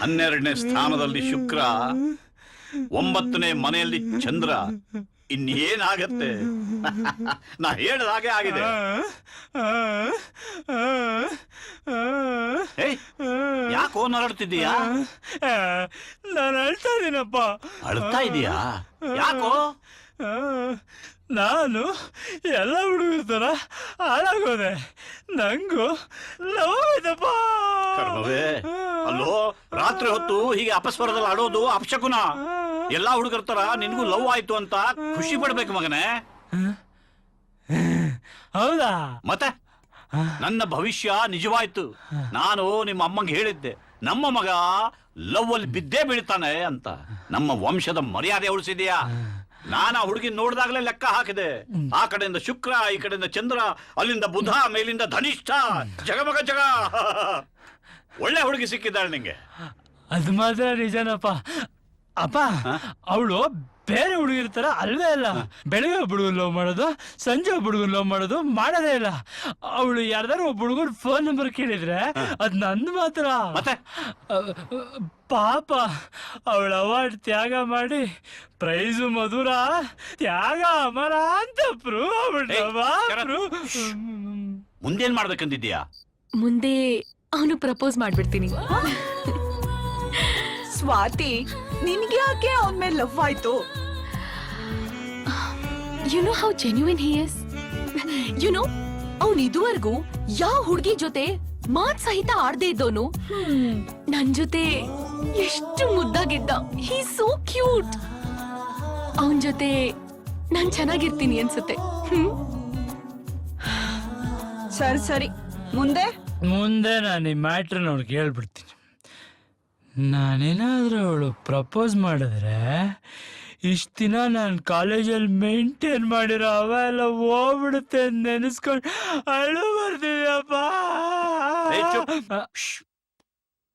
12ನೇ ಸ್ಥಾನದಲ್ಲಿ ಶುಕ್ರ, 9ನೇ ಮನೆಯಲ್ಲಿ ಚಂದ್ರ. ಇನ್ನೇನಾಗತ್ತೆ? ನಾ ಹೇಳ್ದ ಹಾಗೆ ಆಗಿದೆ. ಯಾಕೋ ನರಡ್ತಿದ್ದೀಯಾ? ನಾನು ಅಳ್ತಾ ಇದೀನಪ್ಪ. ಅಳ್ತಾ ಇದೀಯಾ? ಯಾಕೋ? ನಾನು ಎಲ್ಲ ಹುಡುಗರ ತರ ಹಾಳಾಗೋದೆ. ನಂಗೂ ಲವ್ ಆಯ್ತಪ್ಪ. ಅಲ್ಲೋ, ರಾತ್ರಿ ಹೊತ್ತು ಹೀಗೆ ಅಪಸ್ವರದಲ್ಲಿ ಆಡೋದು ಅಪಶಕುನ. ಎಲ್ಲಾ ಹುಡುಗರ ತರ ನಿನ್ಗೂ ಲವ್ ಆಯ್ತು ಅಂತ ಖುಷಿ ಪಡ್ಬೇಕು ಮಗನೇ. ಹೌದಾ? ಮತ್ತೆ ನನ್ನ ಭವಿಷ್ಯ ನಿಜವಾಯ್ತು. ನಾನು ನಿಮ್ಮ ಅಮ್ಮಂಗೆ ಹೇಳಿದ್ದೆ, ನಮ್ಮ ಮಗ ಲವ್ ಅಲ್ಲಿ ಬಿದ್ದೇ ಬೀಳ್ತಾನೆ ಅಂತ. ನಮ್ಮ ವಂಶದ ಮರ್ಯಾದೆ ಉಳಿಸಿದ್ಯಾ? ನಾನು ಆ ಹುಡುಗಿ ನೋಡಿದಾಗಲೇ ಲೆಕ್ಕ ಹಾಕಿದೆ. ಆ ಕಡೆಯಿಂದ ಶುಕ್ರ, ಈ ಕಡೆಯಿಂದ ಚಂದ್ರ, ಅಲ್ಲಿಂದ ಬುಧ, ಮೇಲಿಂದ ಧನಿಷ್ಠ. ಜಗಮಗ ಜಗ. ಒಳ್ಳೆ ಹುಡುಗಿ ಸಿಕ್ಕಿದ್ದಾಳೆ ನಿಂಗೆ. ಅದು ಮಾತ್ರ ನಿಜನಪ್ಪ. ಅಪ್ಪ, ಅವಳು ಬೇರೆ ಹುಡುಗಿರ್ತಾರ ಅಲ್ವೇ ಅಲ್ಲ. ಬೆಳಗ್ಗೆ ಒಬ್ಬ ಹುಡುಗನ್ ಲವ್ ಮಾಡೋದು, ಸಂಜೆ ಒಬ್ಬ ಹುಡುಗನ್ ಲವ್ ಮಾಡೋದು ಮಾಡೋದೇ ಇಲ್ಲ. ಅವಳು ಯಾರ್ದಾರು ಒಬ್ಬ ಹುಡುಗನ್ ಫೋನ್ ನಂಬರ್ ಕೇಳಿದ್ರೆ ಅದ್ ನಂದು ಮಾತ್ರ. ಪಾಪ, ಅವಳ ಅವಾರ್ಡ್ ತ್ಯಾಗ ಮಾಡಿ ಪ್ರೈಸು ಮಧುರ, ತ್ಯಾಗ ಅಮರ ಅಂತ ಪ್ರೂವ್ ಆಗ್ಬಿಟ್ಟ. ಮುಂದೇನ್ ಮಾಡ್ಬೇಕಂದಿದ್ಯಾ? ಮುಂದೆ ಅವನು ಪ್ರಪೋಸ್ ಮಾಡ್ಬಿಡ್ತೀನಿ. ಸ್ವಾತಿ, ನಿನ್ಗೆ ಯಾಕೆ ಅವನ ಮೇಲೆ ಲವ್ ಆಯ್ತು? You know how genuine he is. You know, ಅವ್ನು ಇದುವರೆಗೂ ಯಾವ ಹುಡುಗಿ ಜೊತೆ ಮಾತ್ ಸಹಿತ ಆಡ್ದೇ ಇದ್ದವನು ನನ್ ಜೊತೆ ಎಷ್ಟು ಮುದ್ದಾಗಿದ್ದ. ಹಿ ಸೋ ಕ್ಯೂಟ್. ಅವನ್ ಜೊತೆ ನಾನ್ ಚೆನ್ನಾಗಿರ್ತೀನಿ ಅನ್ಸುತ್ತೆ. ಸರಿ ಸರಿ, ಮುಂದೆ ನಾನು ಈ ಮ್ಯಾಟ್ರನ್ನ ಅವ್ಳಿಗೆ ಹೇಳ್ಬಿಡ್ತೀನಿ. ನಾನೇನಾದ್ರೂ ಅವಳು ಪ್ರಪೋಸ್ ಮಾಡಿದ್ರೆ ಇಷ್ಟ ದಿನ ನಾನು ಕಾಲೇಜಲ್ಲಿ ಮೇಂಟೈನ್ ಮಾಡಿರೋ ಅವ ಎಲ್ಲ ಹೋಗ್ಬಿಡುತ್ತೆ ನೆನೆಸ್ಕೊಂಡು ಅಳು ಬರ್ತೀಯಪ್ಪ.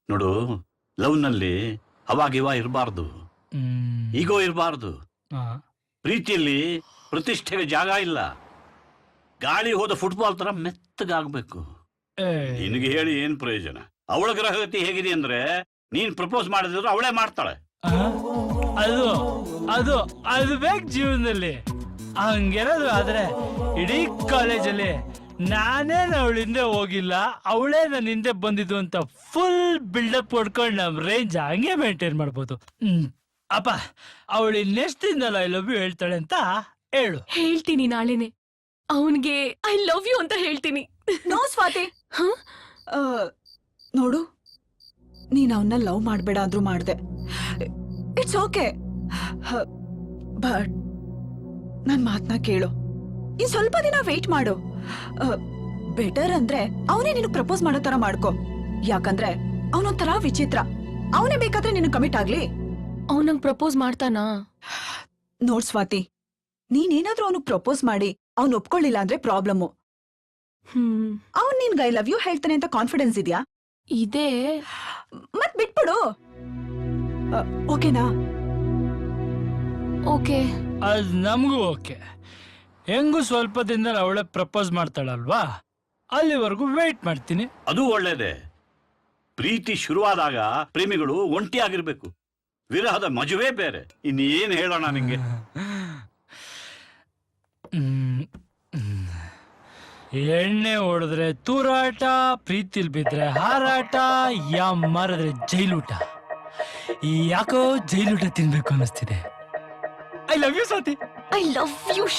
ನೋಡು, ಲವ್ ನಲ್ಲಿ ಅವಾಗಿವ ಇರಬಾರ್ದು, ಈಗೋ ಇರಬಾರ್ದು. ಪ್ರೀತಿಯಲ್ಲಿ ಪ್ರತಿಷ್ಠೆಗೆ ಜಾಗ ಇಲ್ಲ. ಗಾಳಿ ಹೋದ ಫುಟ್ಬಾಲ್ ತರ ಮೆತ್ತಗಾಗ್ಬೇಕು. ನಿನಗೆ ಹೇಳಿ ಏನ್ ಪ್ರಯೋಜನ? ಅವಳ ಗ್ರಹಗತಿ ಹೇಗಿದೆ ಅಂದ್ರೆ, ನೀನ್ ಪ್ರಪೋಸ್ ಮಾಡಿದ್ರು ಅವಳೇ ಮಾಡ್ತಾಳೆ. ಅದು ಅದು ಅದು ಬೇಕು ಜೀವನದಲ್ಲಿ. ಹಂಗೇನಾದ್ರು ಆದ್ರೆ ಇಡೀ ಕಾಲೇಜಲ್ಲಿ ನಾನೇ ಅವಳ ಹಿಂದೆ ಹೋಗಿಲ್ಲ, ಅವಳೇ ನನ್ನ ಹಿಂದೆ ಬಂದಿದ್ದು ಅಂತ ಫುಲ್ ಬಿಲ್ಡಪ್ ಕೊಡ್ಕೊಂಡು ನಮ್ ರೇಂಜ್ ಹಂಗೆ ಮೇಂಟೈನ್ ಮಾಡ್ಬೋದು. ಅಪ್ಪ, ಅವಳು ಇನ್ನೆಷ್ಟು ದಿನದಲ್ಲ ಐ ಲವ್ ಯು ಹೇಳ್ತಾಳೆ ಅಂತ ಹೇಳು. ಹೇಳ್ತೀನಿ ನಾಳೆನೆ. ಅವನ್ಗೆ ಐ ಲವ್ ಯು ಅಂತ ಹೇಳ್ತೀನಿ. ನೋ ಸ್ವಾತಿ, ನೋಡು, ನೀನ್ ಅವನ್ನ ಲವ್ ಮಾಡ್ಬೇಡ ಅಂದ್ರೂ ಮಾಡ್ದೆ. It's okay. ಬಟ್ ನನ್ ಮಾತನ್ನ ಕೇಳು. ಇನ್ ಸ್ವಲ್ಪ ದಿನ ವೇಟ್ ಮಾಡು. ಬೆಟರ್ ಅಂದ್ರೆ ಅವನೇ ನಿನಗ್ ಪ್ರಪೋಸ್ ಮಾಡೋ ತರ ಮಾಡ್ಕೊ. ಯಾಕಂದ್ರೆ ಅವನೊಂಥರ ವಿಚಿತ್ರ. ಅವನೇ ಬೇಕಾದ್ರೆ ನಿನಗ್ ಕಮಿಟ್ ಆಗ್ಲಿ. ಅವನಂಗ್ ಪ್ರಪೋಸ್ ಮಾಡ್ತಾನಾ? ನೋಡ್ ಸ್ವಾತಿ, ನೀನೇನಾದ್ರೂ ಅವನಿಗೆ ಪ್ರಪೋಸ್ ಮಾಡಿ ಅವ್ನ್ ಒಪ್ಕೊಳ್ಳಿಲ್ಲ ಅಂದ್ರೆ ಪ್ರಾಬ್ಲಮ್ಮು. ಅವನ್ ನಿನ್ಗೆ ಐ ಲವ್ ಯು ಹೇಳ್ತಾನೆ ಅಂತ ಕಾನ್ಫಿಡೆನ್ಸ್ ಇದೆಯಾ? ಇದೆ. ಮತ್ ಬಿಟ್ಬಿಡು. ಓಕೆನಾ? ಓಕೆ. ಅದ್ ನಮಗೂ ಓಕೆ. ಹೆಂಗು ಸ್ವಲ್ಪ ದಿನದಲ್ಲಿ ಅವಳೆ ಪ್ರಪೋಸ್ ಮಾಡ್ತಾಳಲ್ವಾ, ಅಲ್ಲಿವರೆಗೂ ವೇಟ್ ಮಾಡ್ತೀನಿ. ಅದು ಒಳ್ಳೇದೆ. ಪ್ರೀತಿ ಶುರುವಾದಾಗ ಪ್ರೇಮಿಗಳು ಒಂಟಿಯಾಗಿರ್ಬೇಕು. ವಿರಹದ ಮಜುವೆ ಬೇರೆ. ಇನ್ನೇನು ಹೇಳೋಣ ನಿಂಗೆ? ಎಣ್ಣೆ ಹೊಡೆದ್ರೆ ತೂರಾಟ, ಪ್ರೀತಿಲ್ ಬಿದ್ರೆ ಹಾರಾಟ, ಮಾರಿದ್ರೆ ಜೈಲೂಟ. ಯಾಕೋ ಜೈಲೂಟ ತಿನ್ಬೇಕು ಅನ್ನಿಸ್ತಿದೆ. I love you Swati. I love you